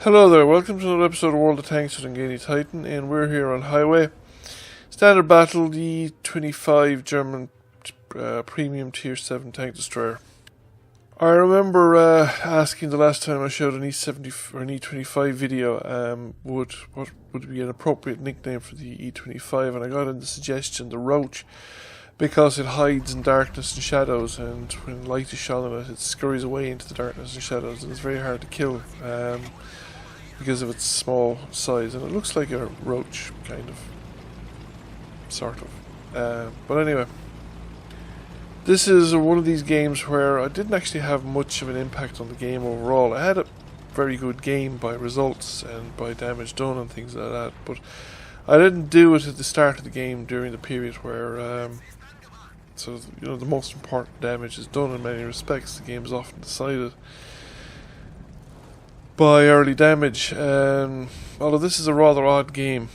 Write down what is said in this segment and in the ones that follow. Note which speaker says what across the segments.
Speaker 1: Hello there, welcome to another episode of World of Tanks with Ngani Titan, and we're here on Highway. Standard battle, the E25 German Premium Tier 7 Tank Destroyer. I remember asking the last time I showed an E70 or an E25 video, what would be an appropriate nickname for the E25, and I got in the suggestion, the Roach, because it hides in darkness and shadows, and when light is shone on it, it scurries away into the darkness and shadows, and it's very hard to kill. Because of its small size, and it looks like a roach, kind of, sort of. But anyway, this is one of these games where I didn't actually have much of an impact on the game overall. I had a very good game by results and by damage done and things like that, but I didn't do it at the start of the game during the period where the most important damage is done in many respects. The game is often decided by early damage. Although this is a rather odd game,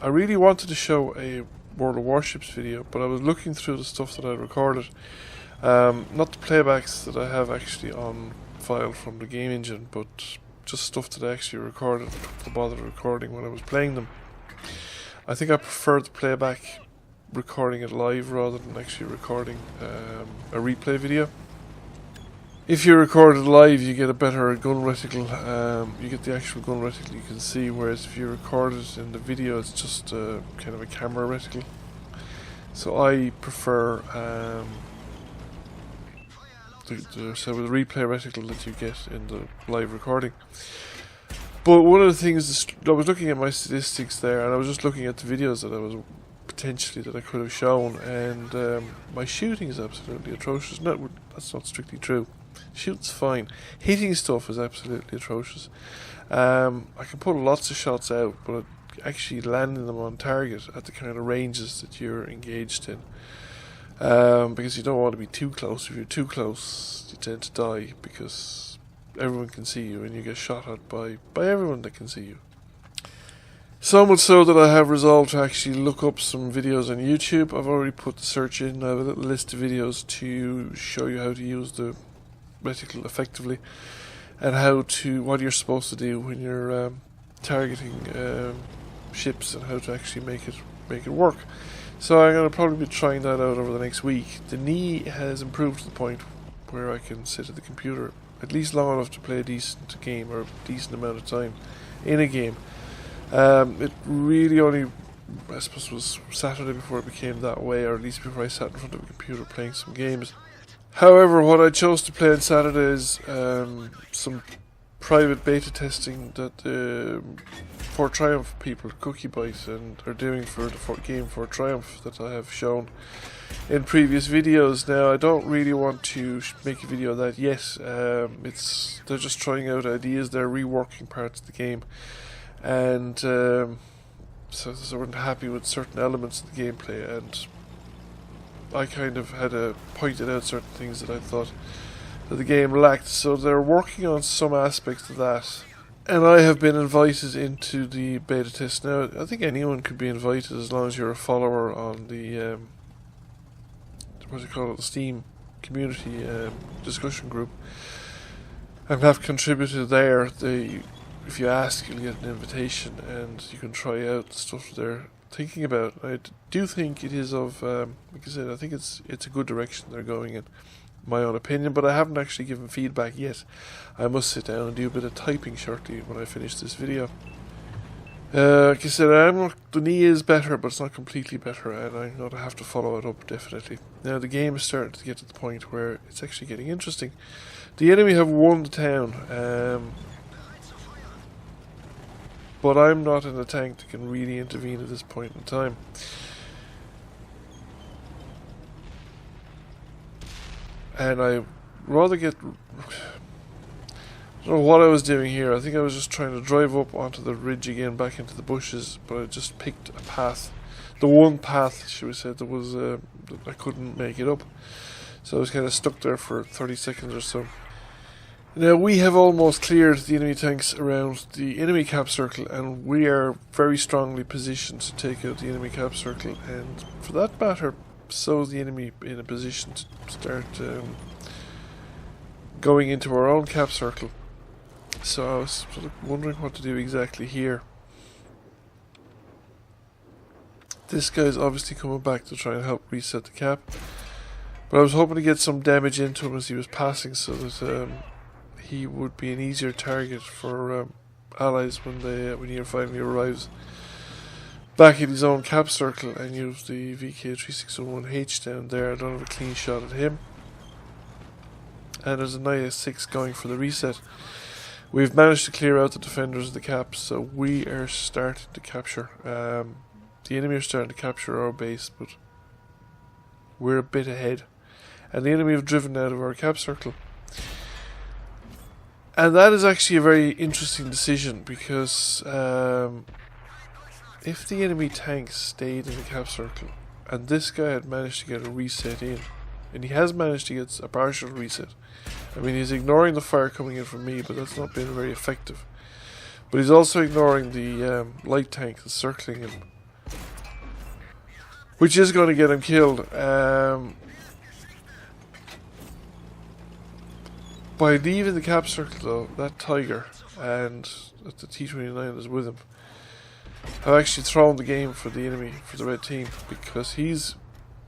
Speaker 1: I really wanted to show a World of Warships video, but I was looking through the stuff that I recorded, not the playbacks that I have actually on file from the game engine, but just stuff that I actually recorded, took the bother of recording when I was playing them. I think I prefer the playback, recording it live rather than actually recording a replay video. If you record it live, you get a better gun reticle, you get the actual gun reticle you can see, whereas if you record it in the video, it's just kind of a camera reticle. So I prefer the replay reticle that you get in the live recording. But one of the things, I was looking at my statistics there, and I was just looking at the videos that I was that I could have shown, and my shooting is absolutely atrocious. That's not strictly true. Shooting's fine. Hitting stuff is absolutely atrocious. I can put lots of shots out, but actually landing them on target at the kind of ranges that you're engaged in, because you don't want to be too close. If you're too close, you tend to die because everyone can see you, and you get shot at by everyone that can see you. So much so that I have resolved to actually look up some videos on YouTube. I've already put the search in. I have a little list of videos to show you how to use the reticle effectively, and what you're supposed to do when you're targeting ships, and how to actually make it work. So I'm going to probably be trying that out over the next week. The knee has improved to the point where I can sit at the computer at least long enough to play a decent game, or a decent amount of time in a game. It really only, I suppose, was Saturday before it became that way, or at least before I sat in front of a computer playing some games. However, what I chose to play on Saturday is some private beta testing that For Triumph people, Cookie Bite, and are doing for the game For Triumph that I have shown in previous videos. Now, I don't really want to make a video of that yet. They're just trying out ideas. They're reworking parts of the game, and so they weren't happy with certain elements of the gameplay, and I kind of had pointed out certain things that I thought that the game lacked. So they're working on some aspects of that, and I have been invited into the beta test. Now, I think anyone could be invited as long as you're a follower on the the Steam community discussion group, and have contributed there. If you ask, you'll get an invitation, and you can try out the stuff they're thinking about. I do think it is of, like I said, I think it's a good direction they're going in, my own opinion, but I haven't actually given feedback yet. I must sit down and do a bit of typing shortly when I finish this video. Like I said, the knee is better, but it's not completely better, and I'm going to have to follow it up, definitely. Now, the game is starting to get to the point where it's actually getting interesting. The enemy have won the town, but I'm not in a tank that can really intervene at this point in time. And I rather get... I don't know what I was doing here. I think I was just trying to drive up onto the ridge again, back into the bushes, but I just picked a path. The one path, should we say, that was... I couldn't make it up. So I was kind of stuck there for 30 seconds or so. Now, we have almost cleared the enemy tanks around the enemy cap circle, and we are very strongly positioned to take out the enemy cap circle, and for that matter, so is the enemy in a position to start going into our own cap circle. So I was sort of wondering what to do exactly here. This guy's obviously coming back to try and help reset the cap. But I was hoping to get some damage into him as he was passing so that he would be an easier target for allies when he finally arrives back in his own cap circle and use the VK3601H down there. I don't have a clean shot at him. And there's an IS-6 going for the reset. We've managed to clear out the defenders of the cap, so we are starting to capture. The enemy are starting to capture our base, but we're a bit ahead. And the enemy have driven out of our cap circle. And that is actually a very interesting decision, because if the enemy tanks stayed in the cap circle, and this guy had managed to get a reset in, and he has managed to get a partial reset. I mean, he's ignoring the fire coming in from me, but that's not been very effective. But he's also ignoring the light tank that's circling him, which is going to get him killed. By leaving the cap circle though, that Tiger and the T-29 is with him have actually thrown the game for the enemy, for the red team, because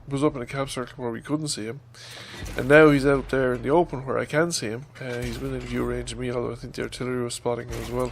Speaker 1: was up in a cap circle where we couldn't see him, and now he's out there in the open where I can see him. He's within view range of me, although I think the artillery was spotting him as well.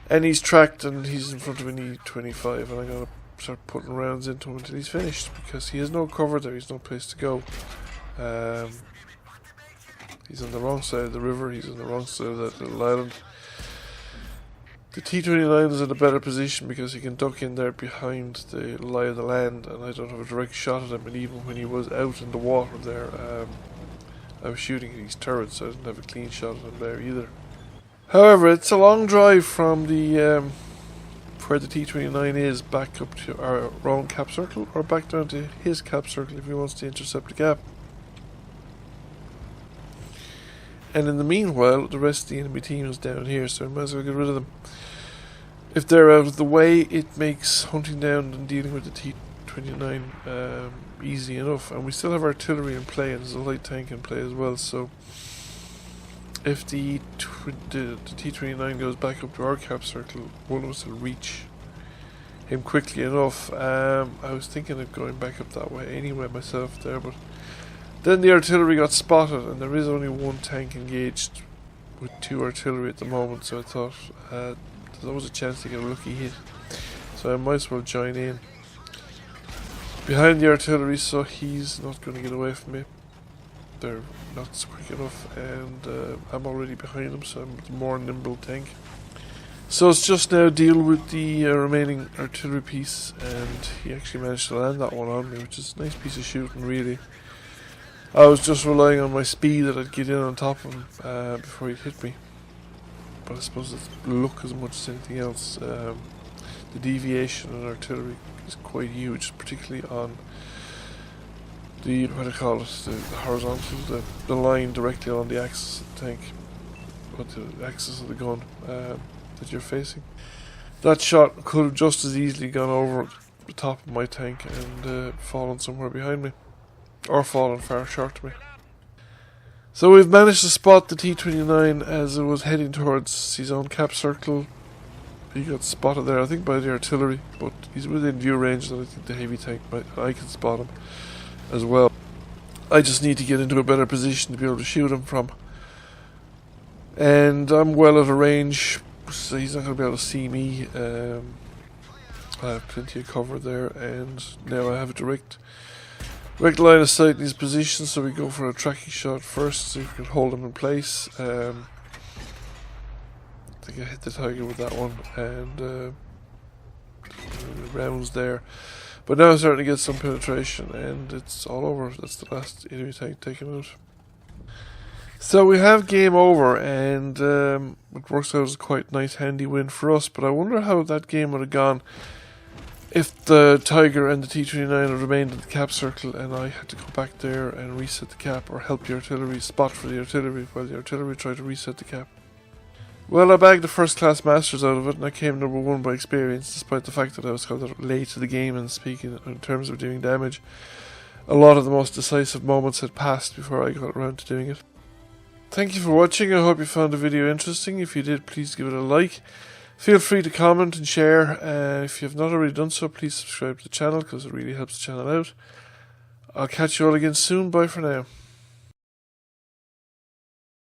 Speaker 1: And he's tracked and he's in front of an E25, and I'm going to start putting rounds into him until he's finished, because he has no cover there, he's no place to go. He's on the wrong side of the river, he's on the wrong side of that little island. The T-29 is in a better position because he can duck in there behind the lie of the land, and I don't have a direct shot at him. And even when he was out in the water there, I was shooting at his turret, so I didn't have a clean shot at him there either. However, it's a long drive from the where the T-29 is back up to our own cap circle, or back down to his cap circle if he wants to intercept the cap. And in the meanwhile, the rest of the enemy team is down here, so I might as well get rid of them. If they're out of the way, it makes hunting down and dealing with the T-29 easy enough. And we still have artillery in play, and there's a light tank in play as well, so if the T-29 goes back up to our cap circle, one of us will reach him quickly enough. I was thinking of going back up that way anyway myself there, but then the artillery got spotted, and there is only one tank engaged with 2 artillery at the moment, so I thought there's always a chance to get a lucky hit, so I might as well join in behind the artillery so he's not going to get away from me. They're not quick enough, and I'm already behind them, so I'm the more nimble tank. So it's just now deal with the remaining artillery piece, and he actually managed to land that one on me, which is a nice piece of shooting really. I was just relying on my speed that I'd get in on top of him before he'd hit me. But I suppose it's luck as much as anything else. The deviation in artillery is quite huge, particularly on the, what do you call it, the horizontal, the line directly on the axis of the tank, or the axis of the gun that you're facing. That shot could have just as easily gone over the top of my tank and fallen somewhere behind me, or fallen far short of me. So we've managed to spot the T-29 as it was heading towards his own cap circle. He got spotted there, I think, by the artillery, but he's within view range, and I think the heavy tank I can spot him as well. I just need to get into a better position to be able to shoot him from. And I'm well out of range, so he's not going to be able to see me. I have plenty of cover there, and now I have a direct line of sight in his position, so we go for a tracking shot first, see if we can hold him in place. I think I hit the Tiger with that one, and rounds there. But now I'm starting to get some penetration, and it's all over. That's the last enemy tank taken out. So we have game over, and it works out as a quite nice handy win for us, but I wonder how that game would have gone if the Tiger and the T-29 had remained in the cap circle and I had to go back there and reset the cap, or help the artillery, spot for the artillery while the artillery tried to reset the cap. Well, I bagged the first class masters out of it, and I came number 1 by experience, despite the fact that I was kind of late to the game, and speaking in terms of doing damage, a lot of the most decisive moments had passed before I got around to doing it. Thank you for watching. I hope you found the video interesting. If you did, please give it a like. Feel free to comment and share. If you have not already done so, please subscribe to the channel because it really helps the channel out. I'll catch you all again soon. Bye for now.